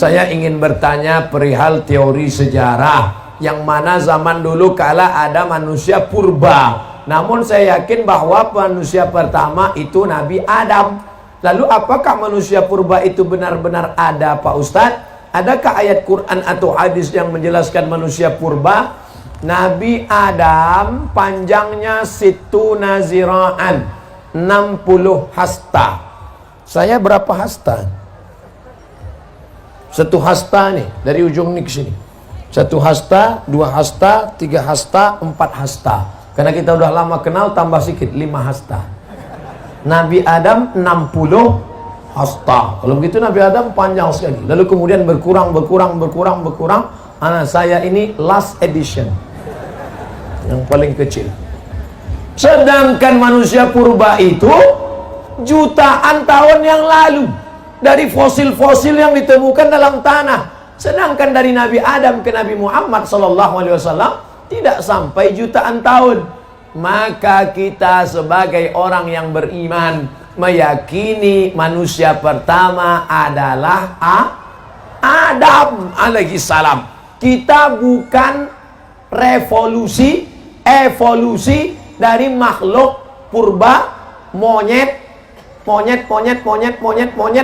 Saya ingin bertanya perihal teori sejarah, yang mana zaman dulu kala ada manusia purba. Namun saya yakin bahwa manusia pertama itu Nabi Adam. Lalu apakah manusia purba itu benar-benar ada, Pak Ustadz? Adakah ayat Quran atau hadis yang menjelaskan manusia purba? Nabi Adam panjangnya situna zira'an, 60 hasta. Saya berapa hasta? 1 hasta nih, dari ujung nih ke sini. 1 hasta, 2 hasta, 3 hasta, 4 hasta. Karena kita udah lama kenal, tambah sedikit, 5 hasta. Nabi Adam 60 hasta. Kalau begitu Nabi Adam panjang sekali. Lalu kemudian berkurang. Anak saya ini last edition, yang paling kecil. Sedangkan manusia purba itu jutaan tahun yang lalu, dari fosil-fosil yang ditemukan dalam tanah. Sedangkan dari Nabi Adam ke Nabi Muhammad SAW tidak sampai jutaan tahun. Maka kita sebagai orang yang beriman meyakini manusia pertama adalah Adam alaihi salam. Kita bukan evolusi dari makhluk purba, monyet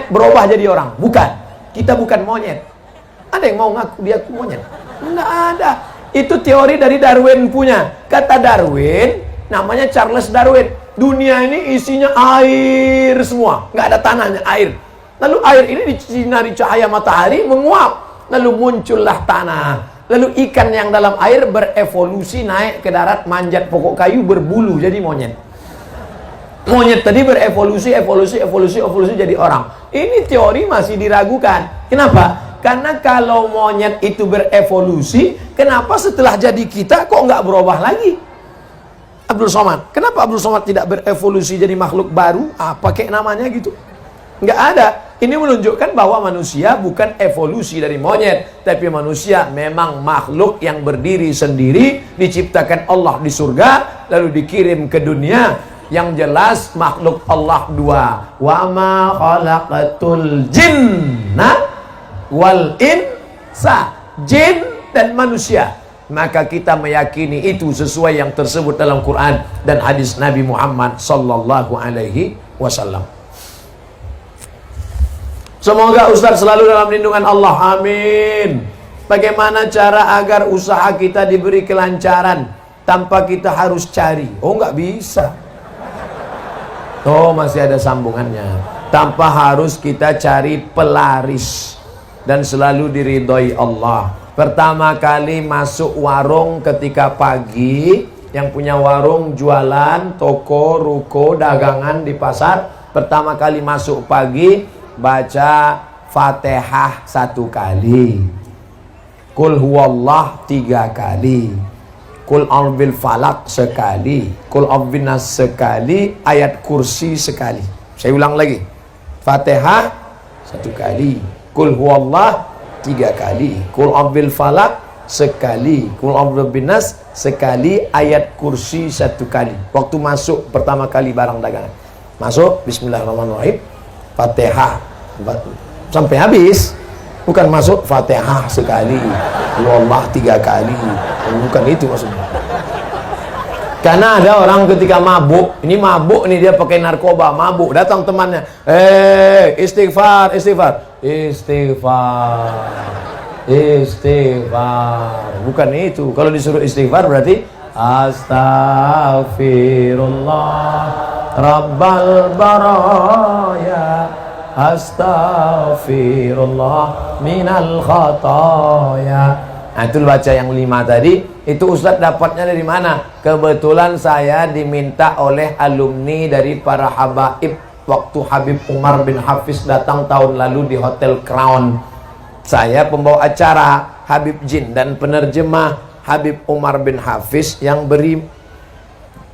berubah jadi orang. Bukan. Kita bukan monyet. Ada yang mau ngaku dia monyet? Enggak ada. Itu teori dari Darwin punya. Kata Darwin, namanya Charles Darwin, dunia ini isinya air semua, nggak ada tanahnya, air. Lalu air ini disinari cahaya matahari menguap, lalu muncullah tanah. Lalu ikan yang dalam air berevolusi naik ke darat, manjat pokok kayu, berbulu jadi monyet. Monyet tadi berevolusi jadi orang. Ini teori masih diragukan. Kenapa? Karena kalau monyet itu berevolusi, kenapa setelah jadi kita kok nggak berubah lagi? Abdul Somad, kenapa Abdul Somad tidak berevolusi jadi makhluk baru? Apa kayak namanya gitu? Nggak ada. Ini menunjukkan bahwa manusia bukan evolusi dari monyet, tapi manusia memang makhluk yang berdiri sendiri, diciptakan Allah di surga, lalu dikirim ke dunia. Yang jelas makhluk Allah 2. Wa ma khalaqatul jinna wal insa, jin dan manusia. Maka kita meyakini itu sesuai yang tersebut dalam Quran dan hadis Nabi Muhammad sallallahu alaihi wasallam. Semoga Ustaz selalu dalam lindungan Allah, amin. Bagaimana cara agar usaha kita diberi kelancaran tanpa kita harus cari? Oh, nggak bisa. Oh, masih ada sambungannya. Tanpa harus kita cari pelaris dan selalu diridhoi Allah. Pertama kali masuk warung ketika pagi, yang punya warung jualan, toko, ruko, dagangan di pasar, pertama kali masuk pagi baca Fatihah 1 kali, Qul huwallah 3 kali, Qul a'udzu falak sekali, Qul a'udzu nas sekali, ayat kursi sekali. Saya ulang lagi. Fatihah 1 kali, Qul huwallah 3 kali, Qul a'udzu falak sekali, Qul a'udzu binas sekali, ayat kursi 1 kali. Waktu masuk pertama kali barang dagangan. Masuk bismillahirrahmanirrahim, Fatihah sampai habis. Bukan masuk Fatihah sekali, Allah 3 kali. Bukan itu maksudnya. Karena ada orang ketika mabuk, ini mabuk nih, dia pakai narkoba, mabuk, datang temannya, istighfar. Bukan itu. Kalau disuruh istighfar berarti Astaghfirullah Rabbal baraya, Astaghfirullah minal khataya. Nah, itu baca yang 5 tadi. Itu Ustadz dapatnya dari mana? Kebetulan saya diminta oleh alumni dari para habaib waktu Habib Umar bin Hafiz datang tahun lalu di Hotel Crown. Saya pembawa acara Habib Jin dan penerjemah Habib Umar bin Hafiz yang beri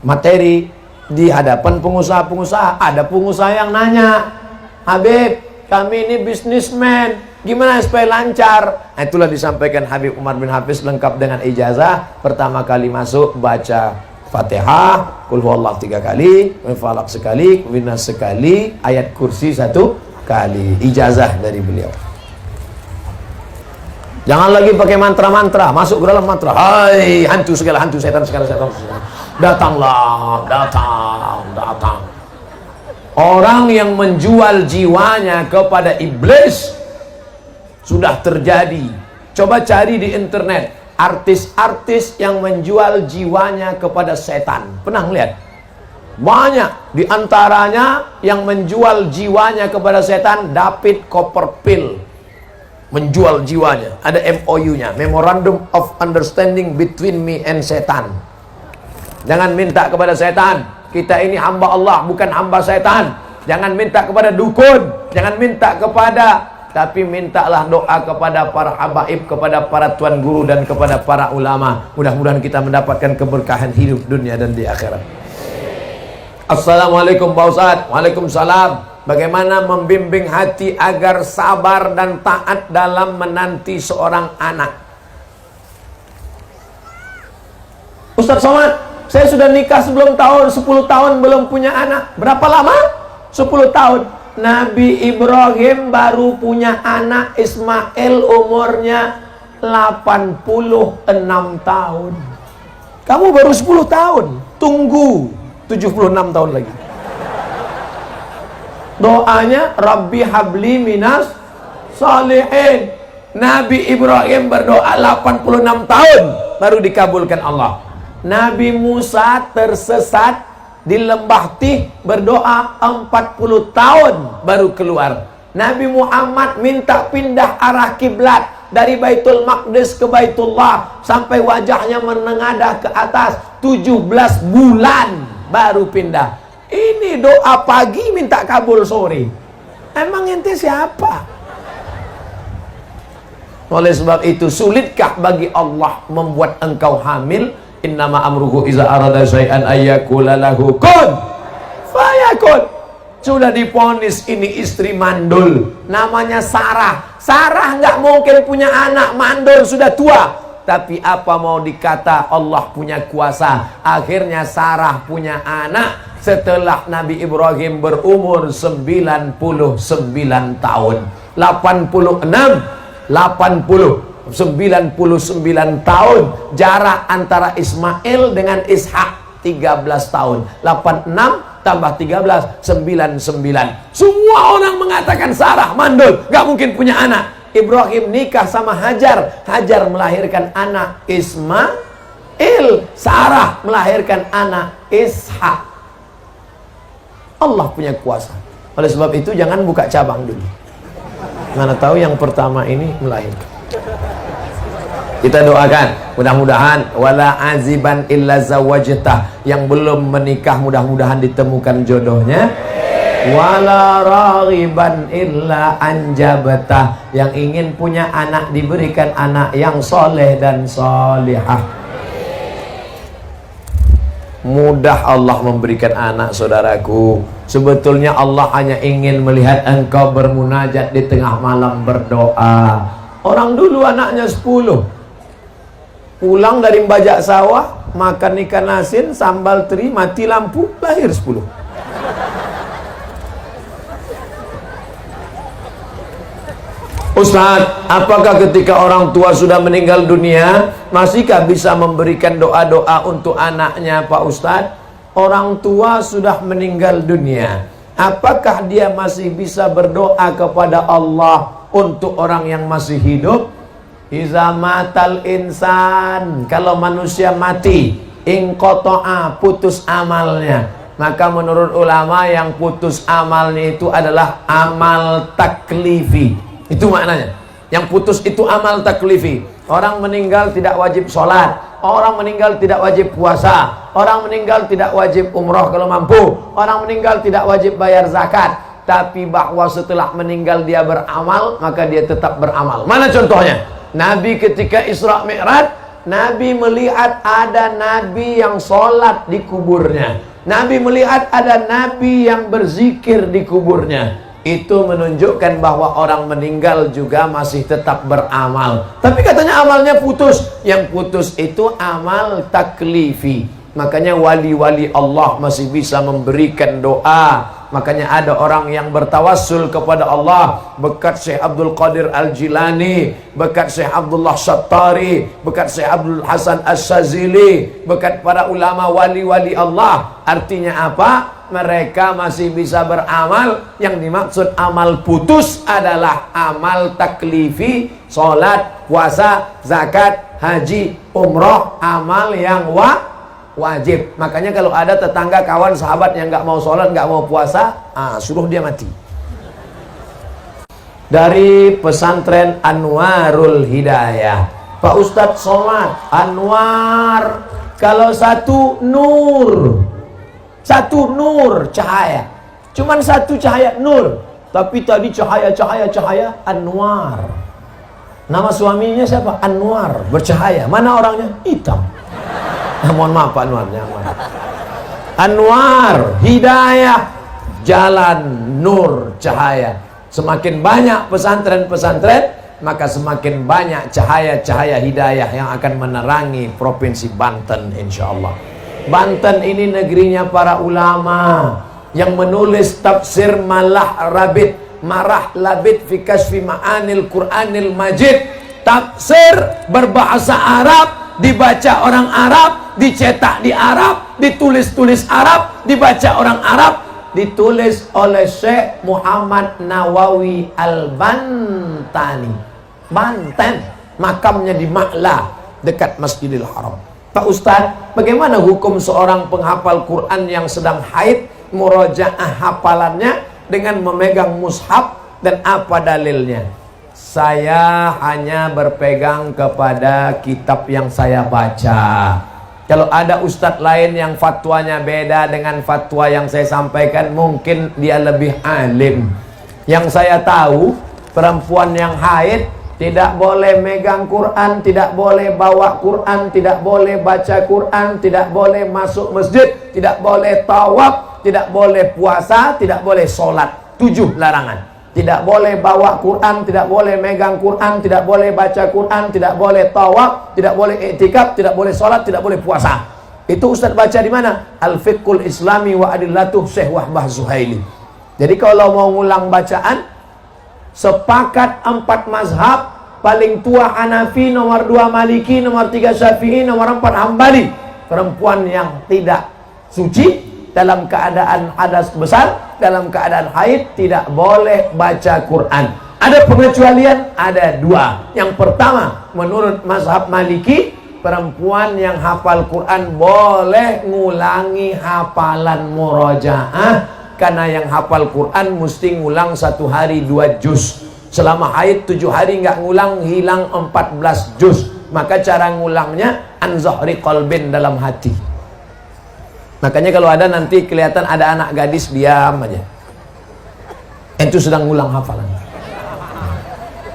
materi di hadapan pengusaha-pengusaha. Ada pengusaha yang nanya, Habib, kami ini bisnismen, gimana supaya lancar? Nah, itulah disampaikan Habib Umar bin Hafiz lengkap dengan ijazah. Pertama kali masuk baca Fatihah, Qul huwallahu 3 kali, Qul falaq sekali, Qul nas sekali, ayat kursi 1 kali. Ijazah dari beliau. Jangan lagi pakai mantra-mantra, masuk ke dalam mantra. Hai, hantu segala hantu, setan segala setan. Datanglah, datang. Orang yang menjual jiwanya kepada iblis sudah terjadi. Coba cari di internet artis-artis yang menjual jiwanya kepada setan. Pernah lihat? Banyak di antaranya yang menjual jiwanya kepada setan. David Copperfield menjual jiwanya, ada MOU-nya, Memorandum of Understanding Between Me and Setan. Jangan minta kepada setan, kita ini hamba Allah, bukan hamba setan. Jangan minta kepada dukun, jangan minta kepada, tapi mintalah doa kepada para habaib, kepada para tuan guru dan kepada para ulama. Mudah-mudahan kita mendapatkan keberkahan hidup dunia dan di akhirat. Assalamualaikum Pak Ustadz. Waalaikumsalam. Bagaimana membimbing hati agar sabar dan taat dalam menanti seorang anak? Ustadz Somad, saya sudah nikah sebelum tahun 10 tahun belum punya anak. Berapa lama? 10 tahun. Nabi Ibrahim baru punya anak Ismail, umurnya 86 tahun. Kamu baru 10 tahun. Tunggu 76 tahun lagi. Doanya Rabbi habli minas salihin. Nabi Ibrahim berdoa 86 tahun baru dikabulkan Allah. Nabi Musa tersesat di lembah Tih, berdoa 40 tahun baru keluar. Nabi Muhammad minta pindah arah kiblat dari Baitul Maqdis ke Baitullah sampai wajahnya menengadah ke atas, 17 bulan baru pindah. Ini doa pagi minta kabul sore. Emang ente siapa? Oleh sebab itu, sulitkah bagi Allah membuat engkau hamil? Innama amruhu iza arada syai'an ayyakula lahu kun fayakun. Sudah diponis ini istri mandul, namanya Sarah. Sarah nggak mungkin punya anak, mandul, sudah tua. Tapi apa mau dikata, Allah punya kuasa. Akhirnya Sarah punya anak setelah Nabi Ibrahim berumur 99 tahun. 99 tahun jarak antara Ismail dengan Ishak, 13 tahun. 86 tambah 13, 99. Semua orang mengatakan Sarah mandul, gak mungkin punya anak. Ibrahim nikah sama Hajar, Hajar melahirkan anak Ismail, Sarah melahirkan anak Ishak. Allah punya kuasa. Oleh sebab itu jangan buka cabang dulu. Mana tahu yang pertama ini melahirkan. Kita doakan, mudah-mudahan wala aziban illa zawajtah, yang belum menikah mudah-mudahan ditemukan jodohnya. Wala raghiban illa anjabtah, yang ingin punya anak diberikan anak yang soleh dan solihah. Mudah Allah memberikan anak, saudaraku. Sebetulnya Allah hanya ingin melihat engkau bermunajat di tengah malam berdoa. Orang dulu anaknya 10, pulang dari bajak sawah, makan ikan asin, sambal teri, mati lampu, lahir 10. Ustaz, apakah ketika orang tua sudah meninggal dunia, masihkah bisa memberikan doa-doa untuk anaknya, Pak Ustaz? Orang tua sudah meninggal dunia, apakah dia masih bisa berdoa kepada Allah untuk orang yang masih hidup? Iza matal insan, kalau manusia mati, inqoto'a, putus amalnya. Maka menurut ulama yang putus amalnya itu adalah amal taklifi. Itu maknanya. Yang putus itu amal taklifi. Orang meninggal tidak wajib sholat, orang meninggal tidak wajib puasa, orang meninggal tidak wajib umroh kalau mampu, orang meninggal tidak wajib bayar zakat. Tapi bahwa setelah meninggal dia beramal, maka dia tetap beramal. Mana contohnya? Nabi ketika Isra Mi'raj, Nabi melihat ada Nabi yang sholat di kuburnya. Nabi melihat ada Nabi yang berzikir di kuburnya. Itu menunjukkan bahwa orang meninggal juga masih tetap beramal. Tapi katanya amalnya putus. Yang putus itu amal taklifi. Makanya wali-wali Allah masih bisa memberikan doa. Makanya ada orang yang bertawassul kepada Allah berkat Syekh Abdul Qadir Al-Jilani, berkat Syekh Abdullah Syattari, berkat Syekh Abdul Hasan As-Sazili, berkat para ulama wali-wali Allah. Artinya apa? Mereka masih bisa beramal. Yang dimaksud amal putus adalah amal taklifi, sholat, puasa, zakat, haji, umroh, amal yang wajib. Makanya kalau ada tetangga, kawan, sahabat yang nggak mau sholat, nggak mau puasa, suruh dia mati. Dari pesantren Anwarul Hidayah, Pak Ustadz Somad, Anwar, kalau satu nur, cahaya, cuman satu cahaya nur, tapi tadi cahaya Anwar. Nama suaminya siapa? Anwar, bercahaya. Mana orangnya? Hitam. Mohon maaf Pak Anwar, Anwar, hidayah, jalan, nur, cahaya. Semakin banyak pesantren-pesantren, maka semakin banyak cahaya-cahaya hidayah yang akan menerangi provinsi Banten, insya Allah. Banten ini negerinya para ulama yang menulis tafsir Marah Labid fi Kasfi Ma'anil Qur'anil Majid. Tafsir berbahasa Arab, dibaca orang Arab, dicetak di Arab, ditulis Arab, dibaca orang Arab, ditulis oleh Syekh Muhammad Nawawi Al-Bantani, Banten, makamnya di Ma'la dekat Masjidil Haram. Pak Ustadz, bagaimana hukum seorang penghafal Quran yang sedang haid, murojaah hafalannya dengan memegang mushaf, dan apa dalilnya? Saya hanya berpegang kepada kitab yang saya baca. Kalau ada ustadz lain yang fatwanya beda dengan fatwa yang saya sampaikan, mungkin dia lebih alim. Yang saya tahu, perempuan yang haid tidak boleh megang Quran, tidak boleh bawa Quran, tidak boleh baca Quran, tidak boleh masuk masjid, tidak boleh tawaf, tidak boleh puasa, tidak boleh sholat. 7 larangan. Tidak boleh bawa Quran, tidak boleh megang Quran, tidak boleh baca Quran, tidak boleh tawaf, tidak boleh i'tikaf, tidak boleh sholat, tidak boleh puasa. Itu Ustaz baca di mana? Al-Fiqhul Islami wa Adillatuh Syekh Wahbah Zuhaili. Jadi kalau mau ngulang bacaan, sepakat 4 mazhab, paling tua Hanafi, nomor 2 Maliki, nomor 3 Syafi'i, nomor 4 Hambali. Perempuan yang tidak suci, dalam keadaan hadas besar, dalam keadaan haid, tidak boleh baca Quran. Ada pengecualian? Ada 2. Yang pertama, menurut mazhab Maliki, perempuan yang hafal Quran boleh ngulangi hafalan murojaah, karena yang hafal Quran mesti ngulang 1 hari 2 juz. Selama haid 7 hari nggak ngulang, hilang 14 juz. Maka cara ngulangnya an zahri qalbin, dalam hati. Makanya kalau ada nanti kelihatan ada anak gadis, diam aja, itu sedang ngulang hafalan.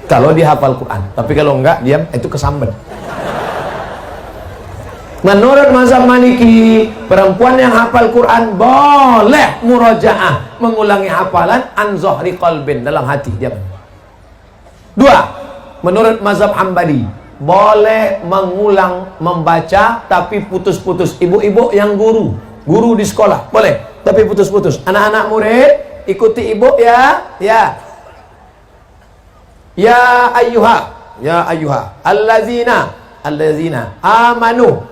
Kalau dia hafal Quran. Tapi kalau enggak, diam, itu kesambet. Menurut mazhab Maliki, perempuan yang hafal Quran boleh murojaah, mengulangi hafalan an zahri qalbin, dalam hati, diam. 2. Menurut mazhab Hambali, boleh mengulang membaca tapi putus-putus. Ibu-ibu yang guru di sekolah boleh, tapi putus-putus. Anak-anak murid ikuti ibu ya. Ya ayyuha allazina amanu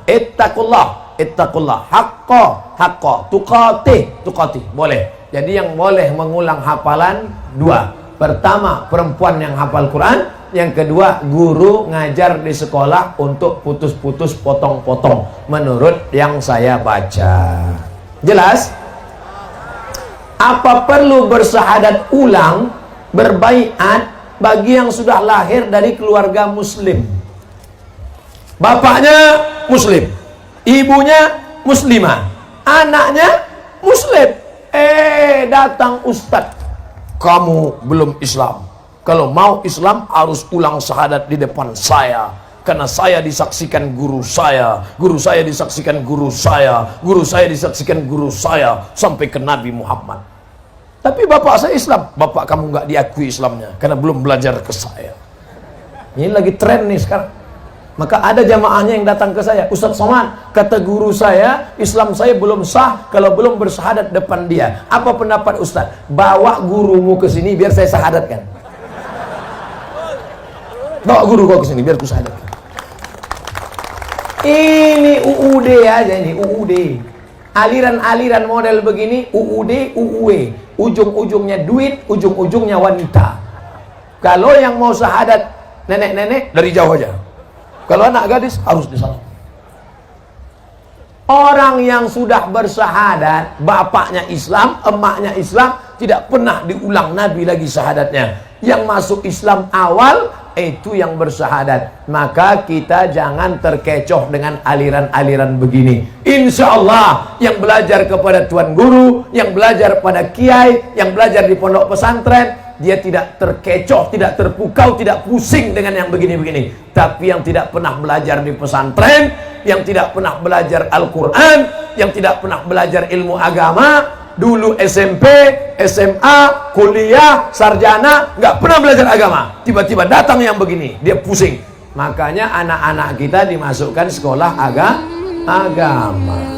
ittaqullah haqqa tuqatih. Boleh. Jadi yang boleh mengulang hafalan 2. Pertama, perempuan yang hafal Quran. Yang kedua, guru ngajar di sekolah untuk putus-putus, potong-potong, menurut yang saya baca. Jelas? Apa perlu bersyahadat ulang, berbaiat bagi yang sudah lahir dari keluarga muslim? Bapaknya muslim, ibunya muslimah, anaknya muslim. Datang ustadz, kamu belum Islam. Kalau mau Islam harus ulang syahadat di depan saya, karena saya disaksikan guru saya disaksikan guru saya, guru saya disaksikan guru saya, sampai ke Nabi Muhammad. Tapi bapak saya Islam. Bapak kamu nggak diakui Islamnya karena belum belajar ke saya. Ini lagi tren nih sekarang. Maka ada jamaahnya yang datang ke saya, Ustaz Somad, kata guru saya, Islam saya belum sah kalau belum bersyahadat depan dia. Apa pendapat Ustaz? Bawa gurumu ke sini biar saya syahadatkan. Bawa guru kau ke sini biar ku syahadatkan. Ini UUD aja, ini UUD. Aliran-aliran model begini, UUD, UUE. Ujung-ujungnya duit, ujung-ujungnya wanita. Kalau yang mau syahadat nenek-nenek dari jauh aja. Kalau anak gadis harus di sana. Orang yang sudah bersyahadat, bapaknya Islam, emaknya Islam, tidak pernah diulang Nabi lagi syahadatnya. Yang masuk Islam awal, itu yang bersyahadat. Maka kita jangan terkecoh dengan aliran-aliran begini. Insya Allah, yang belajar kepada Tuan Guru, yang belajar pada Kiai, yang belajar di pondok pesantren, dia tidak terkecoh, tidak terpukau, tidak pusing dengan yang begini-begini. Tapi yang tidak pernah belajar di pesantren, yang tidak pernah belajar Al-Quran, yang tidak pernah belajar ilmu agama, dulu SMP, SMA, kuliah, sarjana, nggak pernah belajar agama, tiba-tiba datang yang begini, dia pusing. Makanya anak-anak kita dimasukkan sekolah agama.